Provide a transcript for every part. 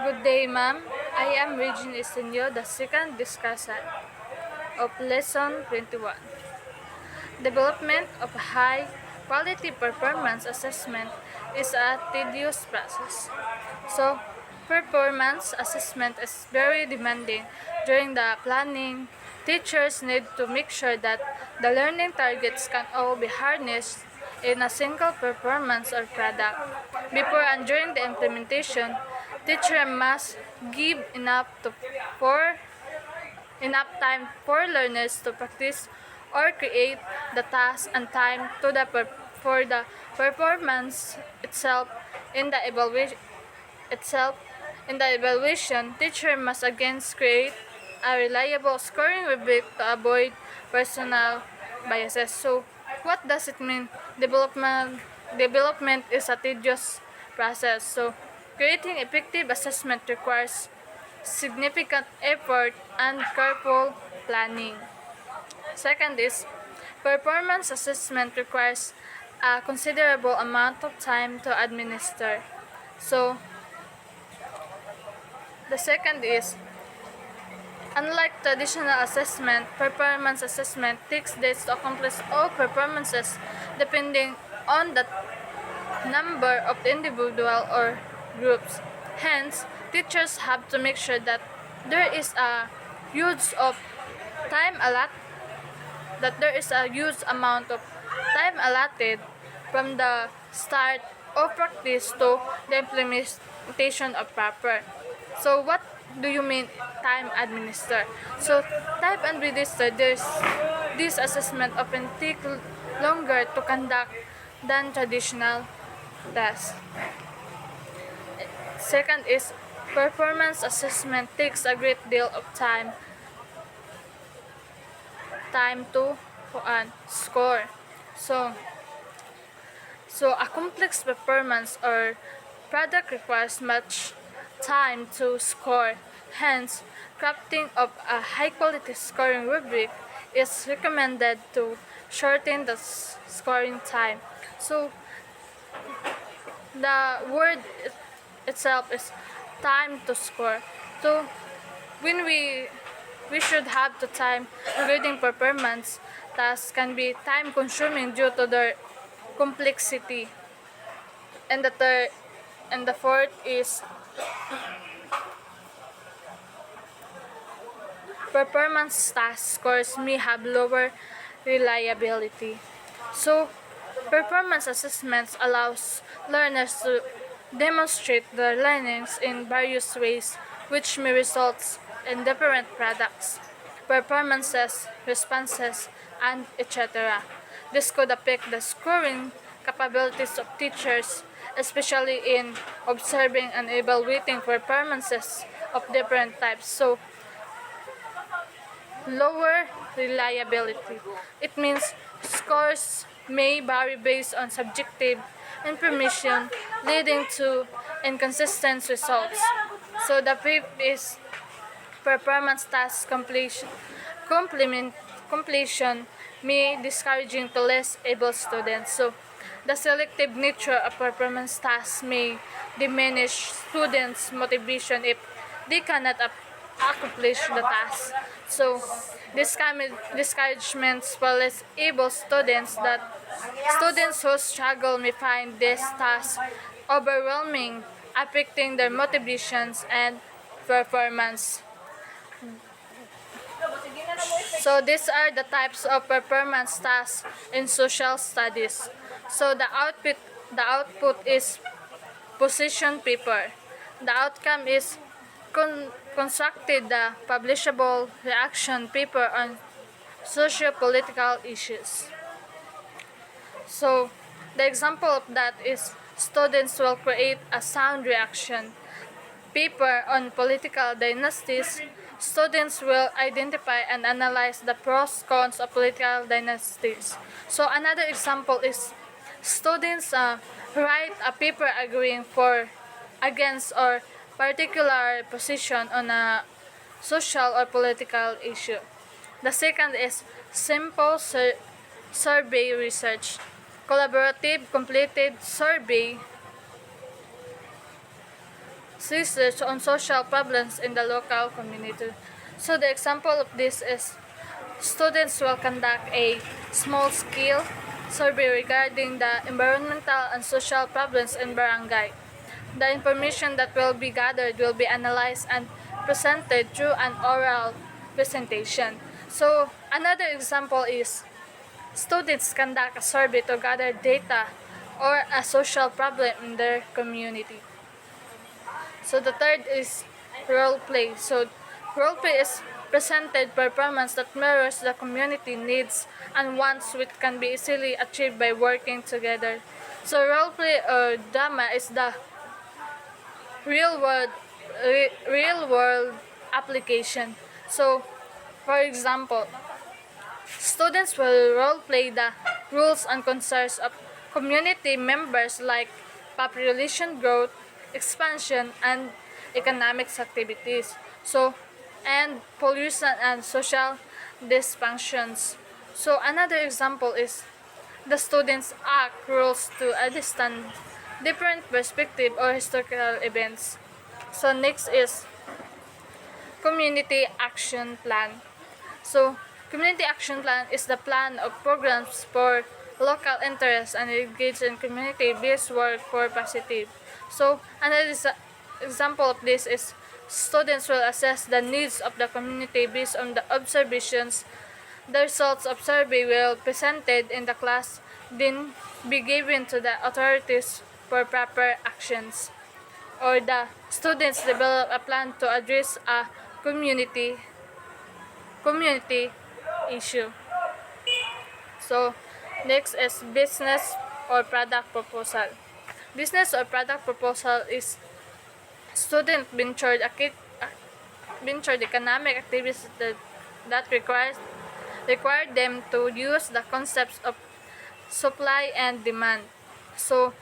Good day, ma'am. I am Regine Estenio, the second discussant of Lesson 21. Development of high quality performance assessment is a tedious process. So, performance assessment is very demanding. During the planning, teachers need to make sure that the learning targets can all be harnessed in a single performance or product. Before and during the implementation, teacher must give for enough time for learners to practice or create the task and time for the performance in the evaluation itself. In the evaluation, teacher must again create a reliable scoring rubric to avoid personal biases. So, what does it mean? Development is a tedious process. So, creating effective assessment requires significant effort and careful planning. Second is, performance assessment requires a considerable amount of time to administer. So, the second is, unlike traditional assessment, performance assessment takes days to accomplish all performances depending on the number of individual or groups. Hence, teachers have to make sure that there is a huge of time allot that there is a huge amount of time allotted from the start of practice to the implementation of proper. So what do you mean time administer? So time administer, this assessment often take longer to conduct than traditional tests. Second is, performance assessment takes a great deal of time to score. So a complex performance or product requires much time to score. Hence, crafting of a high quality scoring rubric is recommended to shorten the scoring time. So the word itself is time to score. So when we should have the time grading performance tasks can be time consuming due to their complexity. And the fourth is, performance task scores may have lower reliability. So performance assessments allows learners to demonstrate their learnings in various ways, which may result in different products, performances, responses, and etc. This could affect the scoring capabilities of teachers, especially in observing and evaluating performances of different types. So, lower reliability. It means scores may vary based on subjective information, leading to inconsistent results. So the fifth is, performance task completion may discouraging to less able students. So the selective nature of performance tasks may diminish students' motivation if they cannot accomplish the task. So discouragements for less able students that students who struggle may find this task overwhelming, affecting their motivations and performance. So these are the types of performance tasks in social studies. So the output is position paper. The outcome is constructed the publishable reaction paper on socio-political issues. So the example of that is, students will create a sound reaction paper on political dynasties. Students will identify and analyze the pros cons of political dynasties. So another example is, students write a paper agreeing for, against, or particular position on a social or political issue. The second is simple survey research. Collaborative completed survey research on social problems in the local community. So the example of this is students will conduct a small-scale survey regarding the environmental and social problems in barangay. The information that will be gathered will be analyzed and presented through an oral presentation. So another example is students conduct a survey to gather data or a social problem in their community. So the third is role play. So role play is presented performance that mirrors the community needs and wants, which can be easily achieved by working together. So role play or drama is the real world real world application. So for example, students will role play the rules and concerns of community members like population growth, expansion, and economics activities. So, and pollution and social dysfunctions. So, another example is the students act rules to understand different perspective or historical events. So, next is community action plan. So, community action plan is the plan of programs for local interests and engage in community-based work for positive. So, another example of this is students will assess the needs of the community based on the observations. The results of survey will be presented in the class, then be given to the authorities for proper actions. Or the students develop a plan to address a community issue. So, next is business or product proposal. Business or product proposal is student ventured economic activities that require them to use the concepts of supply and demand. So,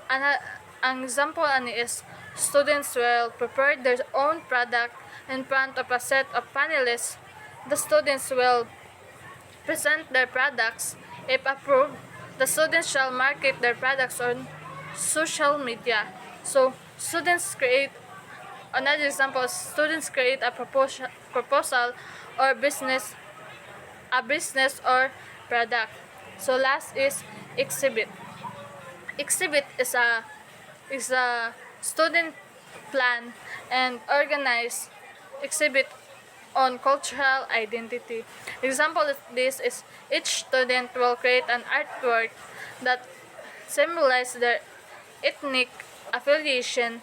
an example is students will prepare their own product in front of a set of panelists. The students will present their products. If approved, the students shall market their products on social media. So, students create another example. Students create a proposal or a business or product. So, last is exhibit. Exhibit is a student plan and organize exhibit on cultural identity. Example of this is each student will create an artwork that symbolizes their ethnic affiliation.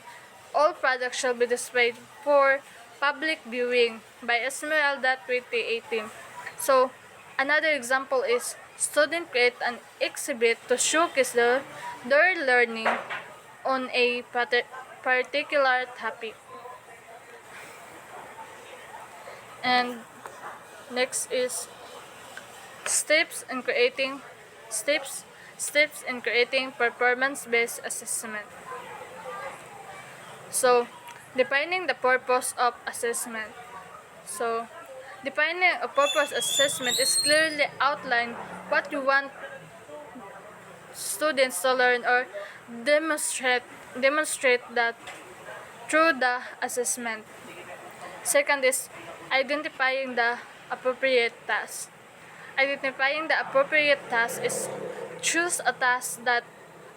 All products shall be displayed for public viewing by Esmeralda 2018. So, another example is students create an exhibit to showcase their learning on a particular topic. And next is steps in creating performance-based assessment. So, defining the purpose of assessment. So, defining a purpose assessment is clearly outline what you want students to learn or demonstrate that through the assessment. Second is identifying the appropriate task. Identifying the appropriate task is choose a task that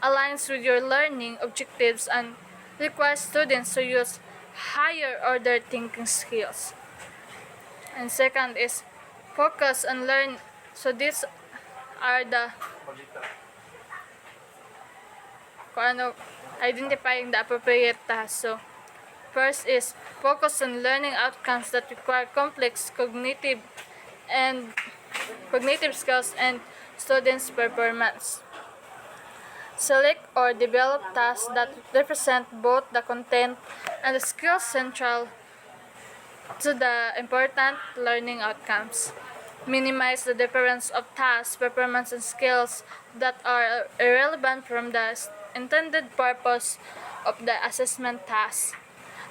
aligns with your learning objectives and requires students to use higher order thinking skills. And second is focus and learn. So these are the identifying the appropriate task. So first is focus on learning outcomes that require complex cognitive skills and students' performance. Select or develop tasks that represent both the content and the skills central to the important learning outcomes. Minimize the difference of tasks, performance, and skills that are irrelevant from the intended purpose of the assessment task.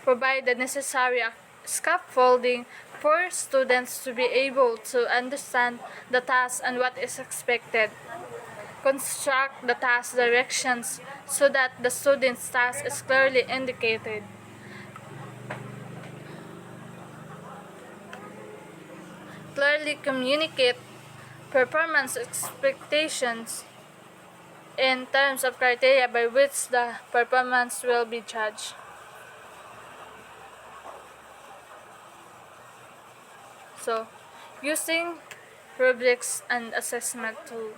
Provide the necessary scaffolding for students to be able to understand the task and what is expected. Construct the task directions so that the student's task is clearly indicated. clearly communicate performance expectations in terms of criteria by which the performance will be judged. So, using rubrics and assessment tool.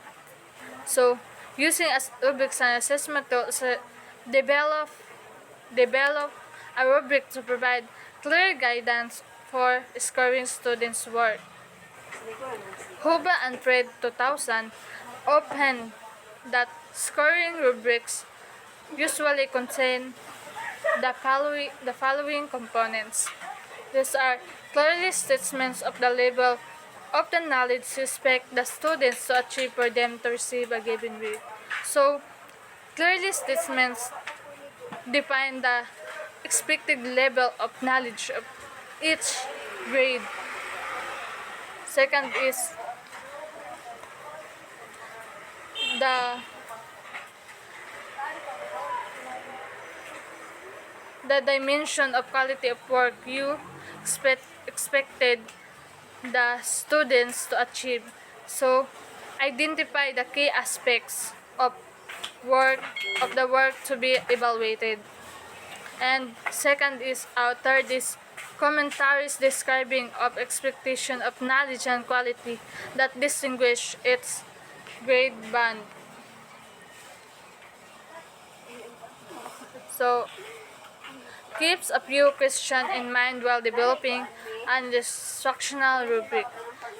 So, using rubrics and assessment tools, develop develop a rubric to provide clear guidance for scoring students' work. Huba and Fred 2000 opened that scoring rubrics usually contain the following components. These are clearly statements of the level of the knowledge you expect the students to achieve for them to receive a given grade. So, clearly statements define the expected level of knowledge of each grade. Second is the the dimension of quality of work you expected the students to achieve. So, identify the key aspects of the work to be evaluated. And third is commentaries describing of expectation of knowledge and quality that distinguish its grade band. So, keeps a few questions in mind while developing an instructional rubric.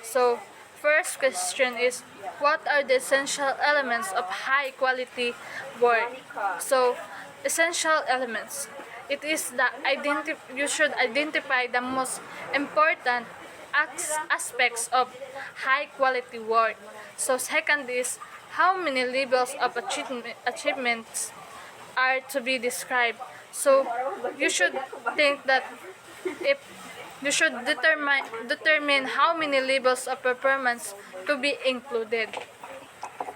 So, first question is, what are the essential elements of high quality work? So, essential elements. It is you should identify the most important aspects of high quality work. So, second is, how many levels of achievements are to be described. So, you should think that if you should determine how many levels of performance to be included.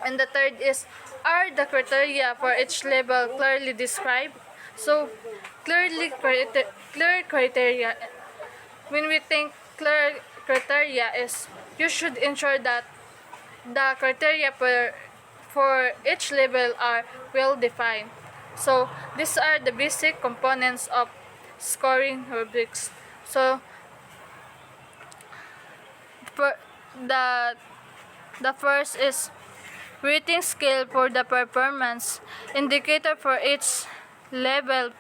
And the third is, are the criteria for each level clearly described? So, clear criteria. When we think clear criteria is, you should ensure that the criteria for each level are well defined. So, these are the basic components of scoring rubrics. So, for the first is rating scale for the performance indicator for each level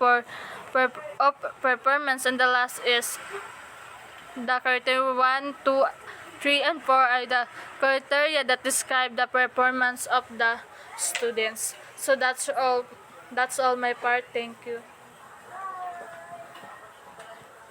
of performance, and the last is the criteria 1, 2, 3, and 4 are the criteria that describe the performance of the students. So that's all my part. Thank you.